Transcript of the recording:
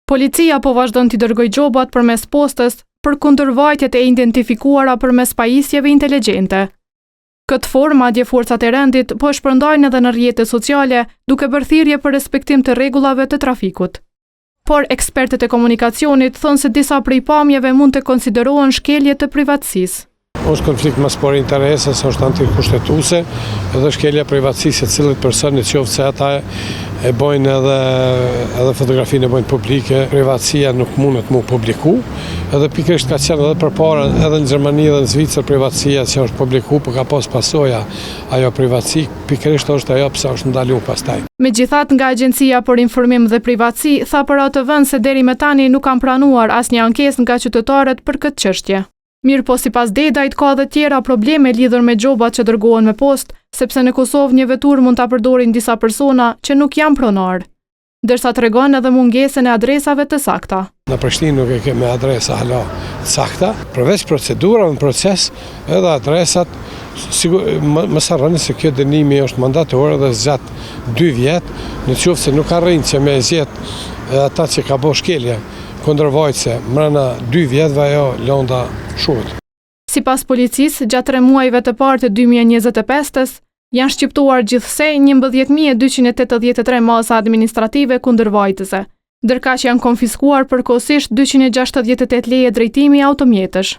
Policia po vazhdon t'i dërgojë gjobat përmes postës për kundërvajtjet e identifikuara përmes pajisjeve inteligjente. Këtë formë, madje forcat e rendit po e shpërndajnë edhe në rrjetet sociale, duke bërë thirrje për respektim të rregullave të trafikut. Por ekspertët e komunikacionit thonë se disa prej pamjeve mund të konsiderohen shkelje të privatësisë. Është konflikt mas por interese, është antikushtetuese, edhe shkelja privatësisë e cilët personit qoftë se ata e bojnë edhe fotografinë e bojnë publike, privatësia nuk mundet mu publiku, edhe pikërisht ka qenë edhe përpara, edhe në Gjermani dhe në Zvicër privatësia që është publiku, por ka pas pasoja ajo privatësi, pikërisht është ajo pse është ndaluar pastaj. Megjithatë, nga Agjencia për Informim dhe Privatësi tha për atë vend se deri më tani nuk kanë pranuar asnjë ankesë nga qytetarët për këtë çështje. Mirë po sipas Dedajt ka edhe tjera probleme lidhur me gjobat që dërgohen me postë, sepse në Kosovë një vetur mund ta përdorin disa persona që nuk janë pronar, ndërsa tregon edhe mungesën e adresave të sakta. Në Prishtinë nuk e kemi adresa hala të sakta, përveç procedurave në proces, edhe adresat, mos harroni se kjo dënimi është mandator dhe zgjat 2 vjet, në qoftë se nuk arrin që me zgjet ata që ka bërë shkelje kundërvajtëse, mrena 2 vjetëve ajo lënda shuhet. Sipas policisë, gjatë 3 muajve të parë të 2025-s, janë shqiptuar gjithsej 11.283 masa administrative kundërvajtëse, ndërkaq janë konfiskuar përkohësisht 268 leje drejtimi automjetësh.